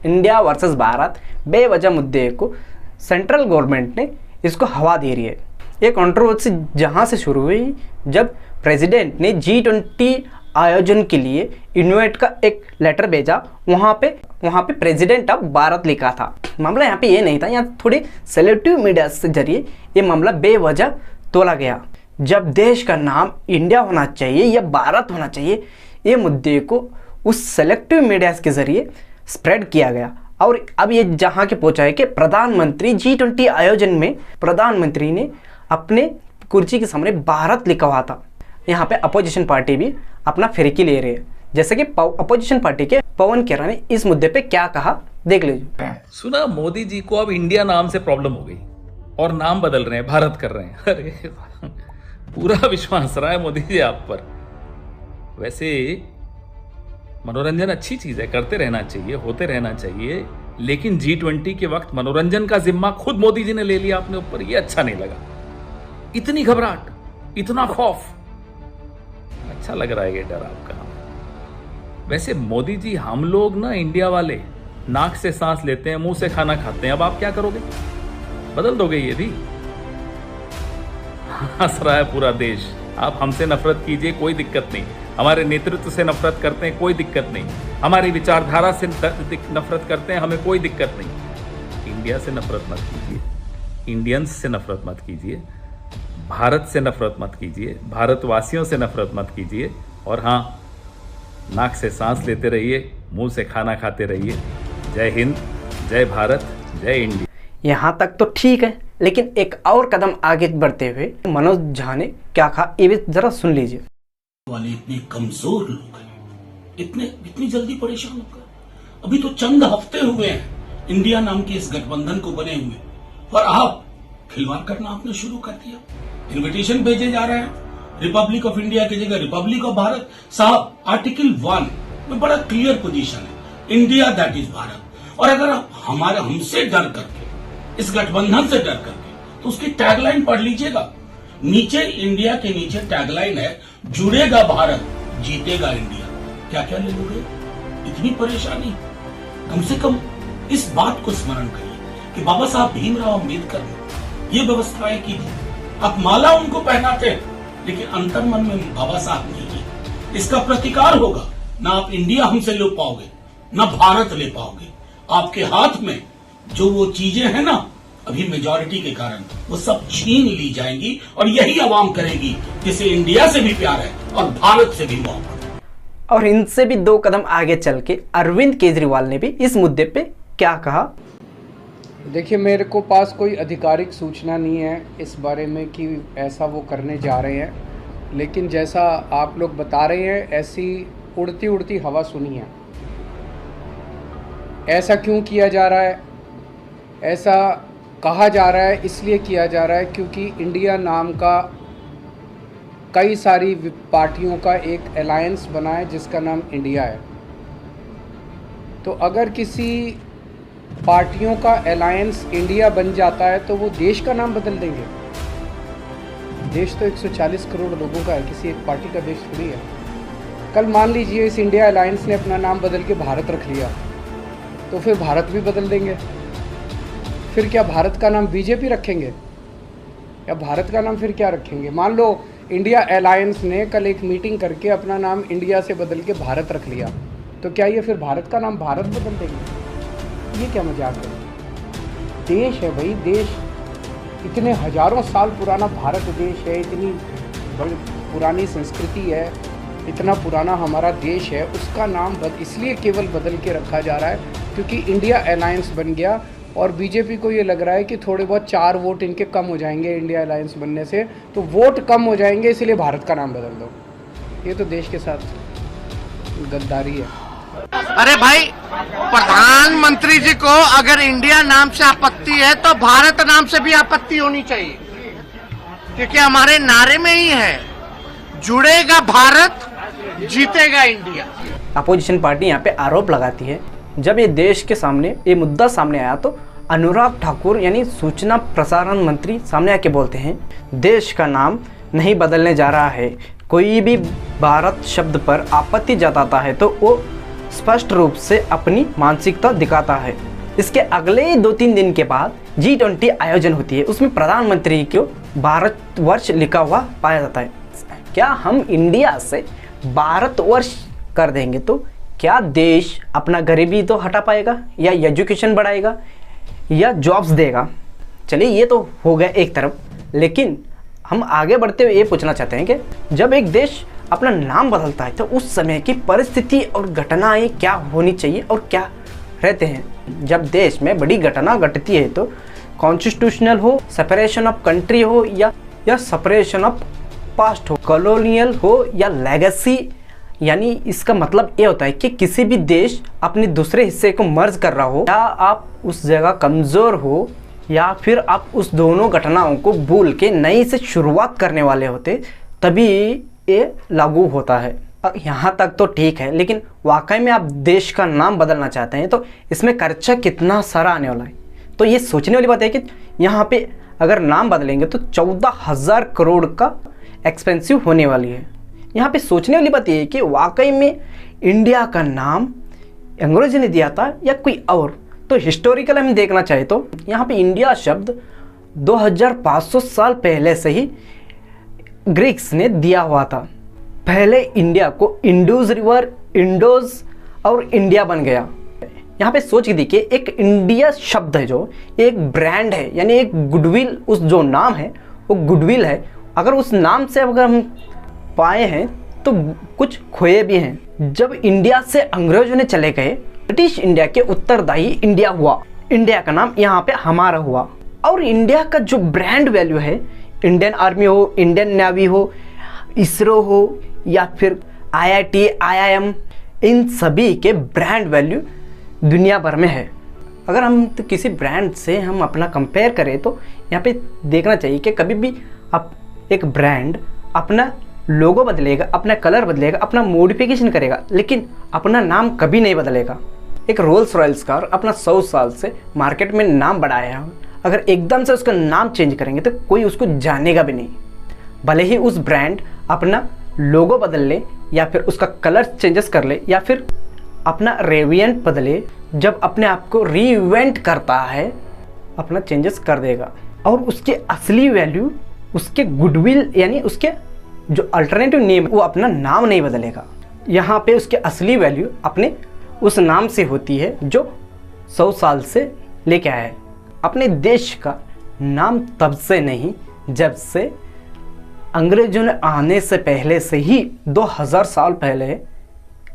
India versus Bharat बेवजह मुद्दे को सेंट्रल गवर्नमेंट ने इसको हवा दे रही है। ये कंट्रोवर्सी जहाँ से शुरू हुई जब प्रेसिडेंट ने G20 आयोजन के लिए इन्वाइट का एक लेटर भेजा, वहाँ पे प्रेसिडेंट ऑफ भारत लिखा था। मामला यहाँ पे ये नहीं था, यहाँ थोड़े सेलेक्टिव मीडिया से जरिए ये मामला बेवजह तोला गया। जब देश का नाम इंडिया होना चाहिए या भारत होना चाहिए, ये मुद्दे को उस सेलेक्टिव मीडिया के जरिए स्प्रेड किया गया और अब ये जहाँ के पहुँचा है कि प्रधानमंत्री G20 आयोजन में प्रधानमंत्री ने अपने कुर्सी के सामने भारत लिखा हुआ था। यहाँ पे अपोजिशन पार्टी भी अपना फिरकी ले रही है। जैसे कि अपोजिशन पार्टी के पवन खेरा ने इस मुद्दे पे क्या कहा, देख लीजिए। सुना मोदी जी को अब इंडिया नाम से प्रॉब्लम हो गई और नाम बदल रहे हैं, भारत कर रहे हैं। अरे पूरा विश्वास रहा है मोदी जी आप पर। वैसे मनोरंजन अच्छी चीज है, करते रहना चाहिए, होते रहना चाहिए, लेकिन G20 के वक्त मनोरंजन का जिम्मा खुद मोदी जी ने ले लिया अपने ऊपर, ये अच्छा नहीं लगा। इतनी घबराहट, इतना खौफ, अच्छा लग रहा है ये डर आपका। वैसे मोदी जी, हम लोग ना इंडिया वाले नाक से सांस लेते हैं, मुंह से खाना खाते हैं, अब आप क्या करोगे? बदल दोगे ये भी? हंस रहा है पूरा देश। आप हमसे नफरत कीजिए, कोई दिक्कत नहीं। हमारे नेतृत्व से नफरत करते हैं, कोई दिक्कत नहीं। हमारी विचारधारा से नफरत करते हैं, हमें कोई दिक्कत नहीं। इंडिया से नफरत मत कीजिए, इंडियंस से नफरत मत कीजिए, भारत से नफरत मत कीजिए, भारतवासियों से नफरत मत कीजिए। और हाँ, नाक से सांस लेते रहिए, मुंह से खाना खाते रहिए। जय हिंद, जय भारत, जय इंडिया। यहाँ तक तो ठीक है, लेकिन एक और कदम आगे बढ़ते हुए मनोज झा ने क्या कहा, ये भी जरा सुन लीजिए। वाले इतने कमजोर लोग हैं, इतनी जल्दी परेशान होकर, अभी तो चंद हफ्ते हुए हैं इंडिया नाम के इस गठबंधन को बने हुए, और आप खिलवाड़ करना आपने शुरू कर दिया। इन्विटेशन भेजे जा रहे हैं, रिपब्लिक ऑफ इंडिया की जगह रिपब्लिक ऑफ भारत। साहब, आर्टिकल 1 में बड़ा क्लियर पोजीशन है, इंडिया दैट इज भारत। और अगर आप हमसे डर करके, इस गठबंधन से डर करके, तो उसकी टैगलाइन पढ़ लीजिएगा। नीचे इंडिया के नीचे टैगलाइन है, जुड़ेगा भारत, जीतेगा इंडिया। क्या क्या ले लोगे? इतनी परेशानी? कम से कम इस बात को स्मरण करिए कि बाबा साहब भीमराव अम्बेडकर ने ये व्यवस्थाएं की थी। आप माला उनको पहनाते हैं, लेकिन अंतर मन में बाबा साहब नहीं है। इसका प्रतिकार होगा, ना आप इंडिया हमसे ले पाओगे, ना भारत ले पाओगे। आपके हाथ में जो वो चीजें हैं ना, अभी मेजॉरिटी के कारण वो सब छीन ली जाएंगी, और यही आवाम करेगी जिसे इंडिया से भी प्यार है और भारत से भी मोहब्बत है। और इनसे भी 2 कदम आगे चल के अरविंद केजरीवाल ने भी इस मुद्दे पे क्या कहा। देखिए, मेरे को पास कोई आधिकारिक सूचना नहीं है इस बारे में कि ऐसा वो करने जा रहे हैं, लेकिन जैसा आप लोग बता रहे हैं, ऐसी उड़ती उड़ती हवा सुनी है। ऐसा क्यों किया जा रहा है? ऐसा कहा जा रहा है, इसलिए किया जा रहा है क्योंकि इंडिया नाम का कई सारी पार्टियों का एक अलायंस बना है जिसका नाम इंडिया है। तो अगर किसी पार्टियों का अलायंस इंडिया बन जाता है तो वो देश का नाम बदल देंगे। देश तो 140 करोड़ लोगों का है, किसी एक पार्टी का देश थोड़ी है। कल मान लीजिए इस इंडिया अलायंस ने अपना नाम बदल के भारत रख लिया, तो फिर भारत भी बदल देंगे। फिर क्या भारत का नाम बीजेपी रखेंगे या भारत का नाम फिर क्या रखेंगे? मान लो इंडिया अलायंस ने कल एक मीटिंग करके अपना नाम इंडिया से बदल के भारत रख लिया, तो क्या ये फिर भारत का नाम भारत बदल देंगे? ये क्या मजाक है? देश है भाई, देश इतने हजारों साल पुराना भारत देश है, इतनी बड़ी पुरानी संस्कृति है, इतना पुराना हमारा देश है, उसका नाम इसलिए केवल बदल के रखा जा रहा है क्योंकि इंडिया अलायंस बन गया। और बीजेपी को ये लग रहा है कि थोड़े बहुत 4 वोट इनके कम हो जाएंगे इंडिया अलायंस बनने से, तो वोट कम हो जाएंगे, इसलिए भारत का नाम बदल दो। ये तो देश के साथ गद्दारी है। अरे भाई, प्रधानमंत्री जी को अगर इंडिया नाम से आपत्ति है तो भारत नाम से भी आपत्ति होनी चाहिए, क्योंकि हमारे नारे में ही है, जुड़ेगा भारत, जीतेगा इंडिया। अपोजिशन पार्टी यहाँ पे आरोप लगाती है, जब ये देश के सामने ये मुद्दा सामने आया तो अनुराग ठाकुर यानी सूचना प्रसारण मंत्री सामने आके बोलते हैं, देश का नाम नहीं बदलने जा रहा है। कोई भी भारत शब्द पर आपत्ति जताता है तो वो स्पष्ट रूप से अपनी मानसिकता दिखाता है। इसके अगले 2-3 दिन के बाद G20 आयोजन होती है, उसमें प्रधानमंत्री को भारतवर्ष लिखा हुआ पाया जाता है। क्या हम इंडिया से भारतवर्ष कर देंगे तो क्या देश अपना गरीबी तो हटा पाएगा, या एजुकेशन बढ़ाएगा, या जॉब्स देगा? चलिए ये तो हो गया एक तरफ, लेकिन हम आगे बढ़ते हुए ये पूछना चाहते हैं कि जब एक देश अपना नाम बदलता है तो उस समय की परिस्थिति और घटनाएं क्या होनी चाहिए और क्या रहते हैं। जब देश में बड़ी घटना घटती है तो कॉन्स्टिट्यूशनल हो, सेपरेशन ऑफ कंट्री हो, या सेपरेशन ऑफ पास्ट हो, कॉलोनियल हो, या लेगेसी, यानी इसका मतलब ये होता है कि किसी भी देश अपने दूसरे हिस्से को मर्ज कर रहा हो, या आप उस जगह कमज़ोर हो, या फिर आप उस दोनों घटनाओं को भूल के नई से शुरुआत करने वाले होते, तभी ये लागू होता है। यहाँ तक तो ठीक है, लेकिन वाकई में आप देश का नाम बदलना चाहते हैं तो इसमें खर्चा कितना सारा आने वाला है। तो ये सोचने वाली बात है कि यहाँ पे अगर नाम बदलेंगे तो 14,000 करोड़ का एक्सपेंसिव होने वाली है। यहाँ पे सोचने वाली बात ये है कि वाकई में इंडिया का नाम अंग्रेजों ने दिया था या कोई और। तो हिस्टोरिकल हम देखना चाहे तो यहाँ पे इंडिया शब्द 2500 साल पहले से ही ग्रीक्स ने दिया हुआ था। पहले इंडिया को इंडस रिवर, इंडोज और इंडिया बन गया। यहाँ पे सोच के देखिए, एक इंडिया शब्द है जो एक ब्रांड है, यानी एक गुडविल, उस जो नाम है वो गुडविल है। अगर उस नाम से अगर हम पाए हैं तो कुछ खोए भी हैं। जब इंडिया से अंग्रेजों ने चले गए, ब्रिटिश इंडिया के उत्तरदायी इंडिया हुआ, इंडिया का नाम यहाँ पे हमारा हुआ। और इंडिया का जो ब्रांड वैल्यू है, इंडियन आर्मी हो, इंडियन नेवी हो, इसरो हो, या फिर IIT, IIM, इन सभी के ब्रांड वैल्यू दुनिया भर में है। अगर हम तो किसी ब्रांड से हम अपना कंपेयर करें तो यहाँ पे देखना चाहिए कि कभी भी आप एक ब्रांड अपना लोगो बदलेगा, अपना कलर बदलेगा, अपना मॉडिफिकेशन करेगा, लेकिन अपना नाम कभी नहीं बदलेगा। एक रोल्स रॉयल्स कार अपना 100 साल से मार्केट में नाम बढ़ाया है, अगर एकदम से उसका नाम चेंज करेंगे तो कोई उसको जानेगा भी नहीं। भले ही उस ब्रांड अपना लोगो बदल ले, या फिर उसका कलर चेंजेस कर ले, या फिर अपना रेविएंट बदले, जब अपने आप को रीइवेंट करता है अपना चेंजेस कर देगा। और उसके असली वैल्यू, उसके गुडविल, यानी उसके जो अल्टरनेटिव नेम, वो अपना नाम नहीं बदलेगा। यहाँ पे उसके असली वैल्यू अपने उस नाम से होती है जो 100 साल से लेके आया है। अपने देश का नाम तब से नहीं जब से अंग्रेजों ने आने से पहले से ही 2000 साल पहले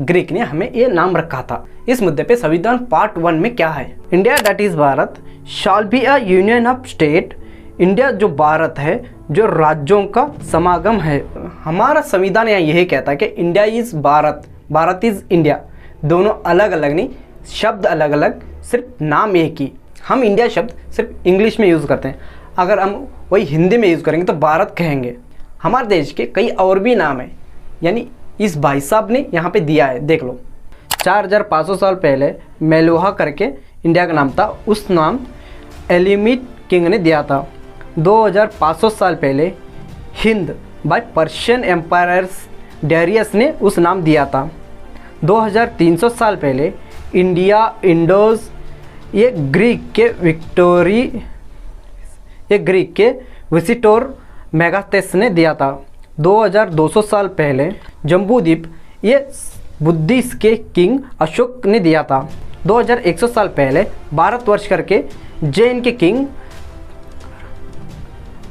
ग्रीक ने हमें ये नाम रखा था। इस मुद्दे पे संविधान पार्ट 1 में क्या है? India that is Bharat shawl be a union of state. India जो भारत है, जो राज्यों का समागम है। हमारा संविधान यहाँ यही कहता है कि India is Bharat, Bharat is India. दोनों अलग अलग नहीं, शब्द अलग अलग, सिर्फ नाम एक ही। हम इंडिया शब्द सिर्फ इंग्लिश में यूज़ करते हैं, अगर हम वही हिंदी में यूज़ करेंगे तो भारत कहेंगे। हमारे देश के कई और भी नाम हैं, यानी इस भाई साहब ने यहाँ पे दिया है, देख लो। 4500 साल पहले मेलुहा करके इंडिया का नाम था, उस नाम एलिमिट किंग ने दिया था। 2500 साल पहले Hind by Persian empires Darius ने उस नाम दिया था। 2300 साल पहले इंडिया, इंडोज, ये ग्रीक के विसिटोर मेगास्थेस ने दिया था। 2200 साल पहले जम्बूद्वीप ये बुद्धिस्ट के किंग अशोक ने दिया था। 2100 साल पहले भारतवर्ष करके जैन के किंग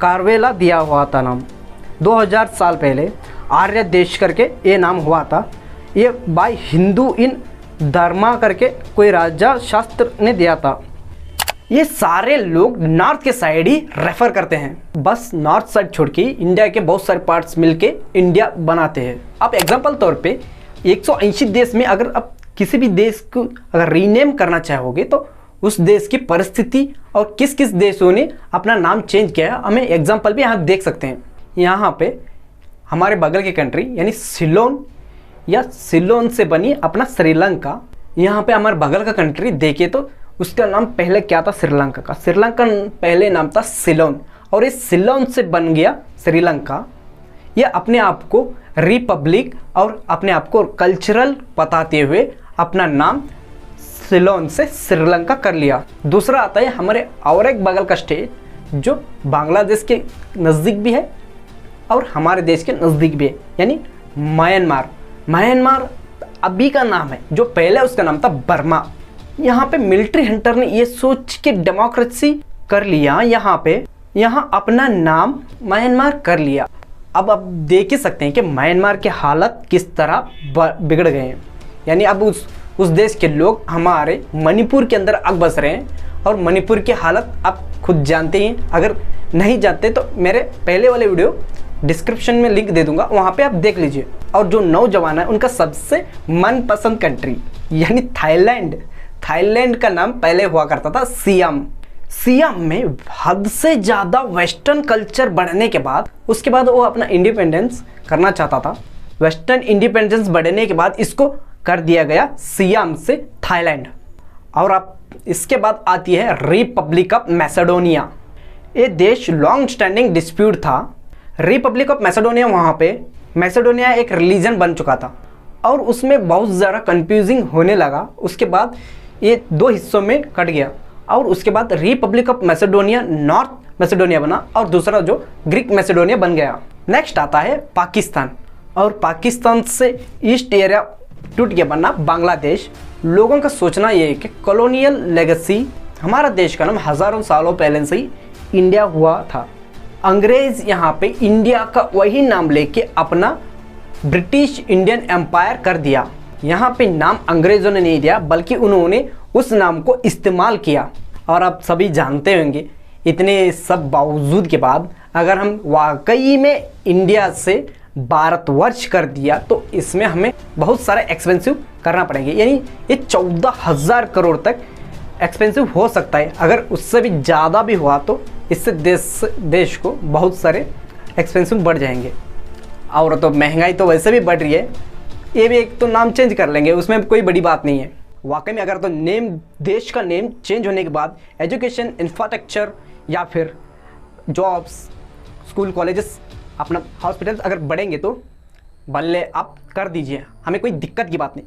कारवेला दिया हुआ था नाम। 2000 साल पहले आर्य देश करके ये नाम हुआ था। ये बाय हिंदू इन धर्मा करके कोई राजा शास्त्र ने दिया था। ये सारे लोग नॉर्थ के साइड ही रेफर करते हैं, बस नॉर्थ साइड छोड़ के इंडिया के बहुत सारे पार्ट्स मिलके इंडिया बनाते हैं। आप एग्जांपल तौर पे 180 देश में अगर आप किसी भी देश को अगर रीनेम करना चाहोगे तो उस देश की परिस्थिति और किस किस देशों ने अपना नाम चेंज किया है, हमें एग्जाम्पल भी यहाँ देख सकते हैं। यहाँ पे हमारे बगल की कंट्री यानी सिलोन या सिलोन से बनी अपना श्रीलंका। यहाँ पे हमारे बगल का कंट्री देखिए तो उसका नाम पहले क्या था? श्रीलंका का। श्रीलंका पहले नाम था सिलोन, और इस सिलोन से बन गया श्रीलंका। ये अपने आप को रिपब्लिक और अपने आप को कल्चरल बताते हुए अपना नाम सिलोन से श्रीलंका कर लिया। दूसरा आता है हमारे और एक बगल का स्टेट जो बांग्लादेश के नज़दीक भी है और हमारे देश के नज़दीक भी है, यानी म्यांमार। म्यांमार अभी का नाम है, जो पहले उसका नाम था बर्मा। यहाँ पे मिलिट्री हंटर ने ये सोच के डेमोक्रेसी कर लिया, यहाँ अपना नाम म्यांमार कर लिया। अब आप देख ही सकते हैं कि म्यांमार के हालत किस तरह बिगड़ गए हैं। यानी अब उस देश के लोग हमारे मणिपुर के अंदर अब बस रहे हैं और मणिपुर की हालत आप खुद जानते हैं। अगर नहीं जानते तो मेरे पहले वाले वीडियो डिस्क्रिप्शन में लिंक दे दूंगा, वहाँ पे आप देख लीजिए। और जो नौजवान है उनका सबसे मनपसंद कंट्री यानी थाईलैंड का नाम पहले हुआ करता था सियाम में हद से ज़्यादा वेस्टर्न कल्चर बढ़ने के बाद उसके बाद वो अपना इंडिपेंडेंस करना चाहता था। वेस्टर्न इंडिपेंडेंस बढ़ने के बाद इसको कर दिया गया सियाम से थाईलैंड। और अब इसके बाद आती है रिपब्लिक ऑफ मैसेडोनिया। ये देश लॉन्ग स्टैंडिंग डिस्प्यूट था। रिपब्लिक ऑफ मैसेडोनिया, वहाँ पे मैसेडोनिया एक रिलीजन बन चुका था और उसमें बहुत ज़्यादा कंफ्यूजिंग होने लगा। उसके बाद ये 2 हिस्सों में कट गया और उसके बाद Republic of Macedonia North Macedonia बना और दूसरा जो ग्रीक मैसेडोनिया बन गया। नेक्स्ट आता है पाकिस्तान, और पाकिस्तान से ईस्ट एरिया टूट के बना बांग्लादेश। लोगों का सोचना ये है कि कॉलोनियल लेगेसी, हमारा देश का नाम हज़ारों सालों पहले से ही इंडिया हुआ था। अंग्रेज़ यहाँ पे इंडिया का वही नाम लेके अपना ब्रिटिश इंडियन एम्पायर कर दिया। यहाँ पे नाम अंग्रेज़ों ने नहीं दिया बल्कि उन्होंने उस नाम को इस्तेमाल किया। और आप सभी जानते होंगे इतने सब बावजूद के बाद अगर हम वाकई में इंडिया से भारतवर्ष कर दिया तो इसमें हमें बहुत सारे एक्सपेंसिव करना पड़ेंगे। यानी ये 14,000 करोड़ तक एक्सपेंसिव हो सकता है। अगर उससे भी ज़्यादा भी हुआ तो इससे देश को बहुत सारे एक्सपेंसिव बढ़ जाएंगे। और तो महंगाई तो वैसे भी बढ़ रही है, ये भी एक तो नाम चेंज कर लेंगे, उसमें कोई बड़ी बात नहीं है। वाकई में अगर तो देश का नेम चेंज होने के बाद एजुकेशन, इंफ्रास्ट्रक्चर या फिर जॉब्स, स्कूल, कॉलेजेस, अपना हॉस्पिटल अगर बढ़ेंगे तो भले आप कर दीजिए, हमें कोई दिक्कत की बात नहीं।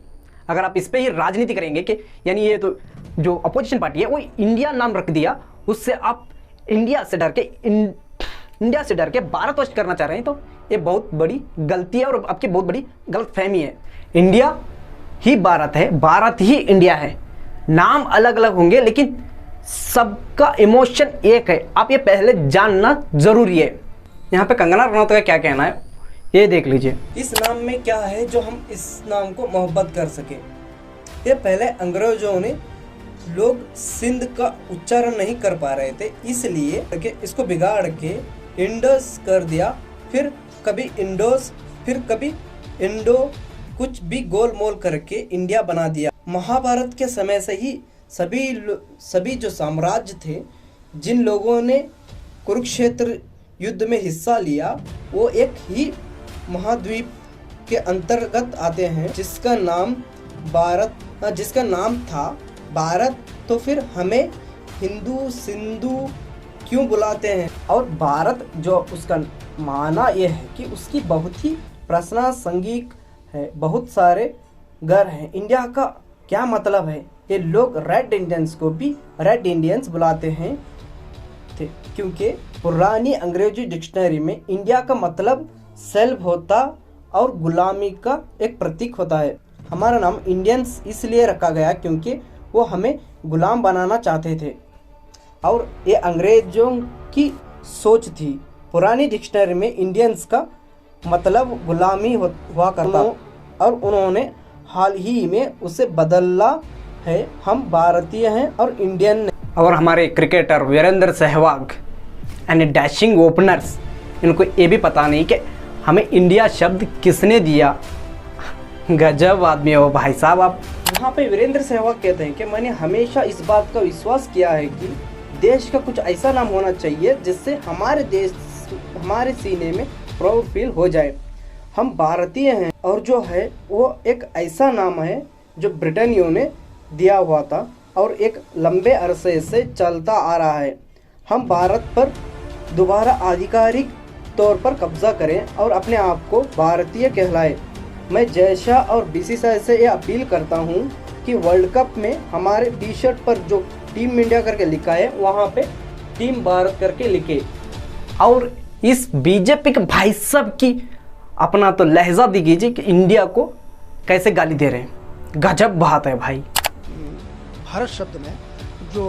अगर आप इस पर ही राजनीति करेंगे कि यानी ये तो जो अपोजिशन पार्टी है वो इंडिया नाम रख दिया, उससे आप इंडिया से डर के भारतवर्ष करना चाह रहे हैं, तो ये बहुत बड़ी गलती है और आपकी बहुत बड़ी गलतफहमी है। इंडिया ही भारत है, भारत ही इंडिया है। नाम अलग अलग होंगे लेकिन सबका इमोशन एक है, आप ये पहले जानना जरूरी है। यहाँ पे कंगना रनौत का क्या कहना है ये देख लीजिए। इस नाम में क्या है जो हम इस नाम को मोहब्बत कर सके। ये पहले अंग्रेजों ने लोग सिंध का उच्चारण नहीं कर पा रहे थे, इसलिए इसको बिगाड़ के इंडस कर दिया, फिर कभी इंडोस, फिर कभी इंडो, कुछ भी गोल मोल करके इंडिया बना दिया। महाभारत के समय से ही सभी जो साम्राज्य थे, जिन लोगों ने कुरुक्षेत्र युद्ध में हिस्सा लिया, वो एक ही महाद्वीप के अंतर्गत आते हैं जिसका नाम था भारत। तो फिर हमें हिंदू सिंधु क्यों बुलाते हैं? और भारत जो उसका माना यह है कि उसकी बहुत ही प्रासंगिक है, बहुत सारे घर हैं। इंडिया का क्या मतलब है? ये लोग रेड इंडियंस को भी रेड इंडियंस बुलाते हैं थे, क्योंकि पुरानी अंग्रेजी डिक्शनरी में इंडिया का मतलब सेल्फ होता और गुलामी का एक प्रतीक होता है। हमारा नाम इंडियंस इसलिए रखा गया क्योंकि वो हमें गुलाम बनाना चाहते थे और ये अंग्रेजों की सोच थी। पुरानी डिक्शनरी में इंडियंस का मतलब गुलामी हुआ करता और उन्होंने हाल ही में उसे बदला है। हम भारतीय हैं और इंडियन। और हमारे क्रिकेटर वीरेंद्र सहवाग यानी डैशिंग ओपनर्स, इनको ये भी पता नहीं कि हमें इंडिया शब्द किसने दिया। गजब आदमी हो भाई साहब आप। यहाँ पे वीरेंद्र सहवाग कहते हैं कि मैंने हमेशा इस बात का विश्वास किया है कि देश का कुछ ऐसा नाम होना चाहिए जिससे हमारे सीने में प्राउड फील हो जाए। हम भारतीय हैं और जो है वो एक ऐसा नाम है जो ब्रिटेनियों ने दिया हुआ था और एक लंबे अरसे से चलता आ रहा है। हम भारत पर दोबारा आधिकारिक तौर पर कब्जा करें और अपने आप को भारतीय कहलाएं। मैं जयशाह और बीसीसीआई से ये अपील करता हूँ कि वर्ल्ड कप में हमारे टी शर्ट पर जो टीम इंडिया करके लिखा है वहाँ पे टीम भारत करके लिखे। और इस बीजेपी के भाई साहब की अपना तो लहजा दिखीजिए कि इंडिया को कैसे गाली दे रहे हैं। गजब बात है भाई। भारत शब्द में जो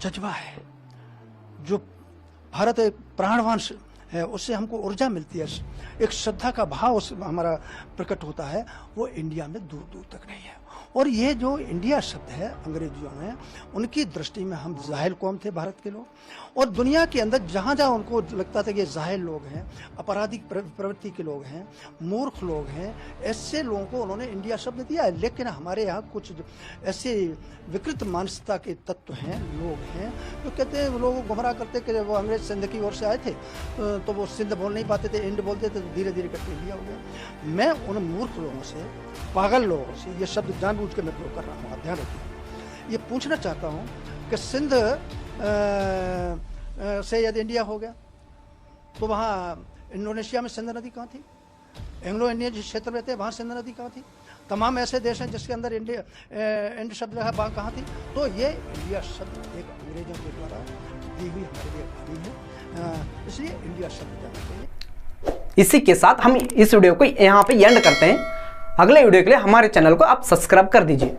जज्बा है, जो भारत एक प्राणवान है, उससे हमको ऊर्जा मिलती है, एक श्रद्धा का भाव उस हमारा प्रकट होता है, वो इंडिया में दूर दूर तक नहीं है। और ये जो इंडिया शब्द है अंग्रेजियों में, उनकी दृष्टि में हम जाहिल कौम थे भारत के लोग, और दुनिया के अंदर जहाँ जहाँ उनको लगता था कि ये जाहिल लोग हैं, आपराधिक प्रवृत्ति के लोग हैं, मूर्ख लोग हैं, ऐसे लोगों को उन्होंने इंडिया शब्द दिया है। लेकिन हमारे यहाँ कुछ ऐसे विकृत मानसिकता के तत्व हैं, लोग हैं, जो कहते हैं, लोगों को गुमराह करते कि वो अंग्रेज सिंध की ओर से आए थे तो वो सिंध बोल नहीं पाते थे, इंड बोलते थे, तो धीरे धीरे करके इंडिया हो गया। मैं उन मूर्ख लोगों से, पागल लोगों से, ये शब्द जानबूझ के मैं प्रयोग कर रहा हूँ, आप ध्यान रखिए, ये पूछना चाहता हूँ कि सिंध से यदि इंडिया हो गया तो वहाँ इंडोनेशिया में सिंध नदी कहाँ थी? एंग्लो इंडियन जिस क्षेत्र में थे वहाँ सिंध नदी कहाँ थी? तमाम ऐसे देश हैं जिसके अंदर इंड शब्द है, वहाँ कहाँ थी? तो ये इंडिया शब्द एक अंग्रेजों के द्वारा दी हुई हमारे लिए कहानी है, इसलिए इंडिया शब्द जाना चाहिए। इसी के साथ हम इस वीडियो को यहाँ पे एंड करते हैं। अगले वीडियो के लिए हमारे चैनल को आप सब्सक्राइब कर दीजिए।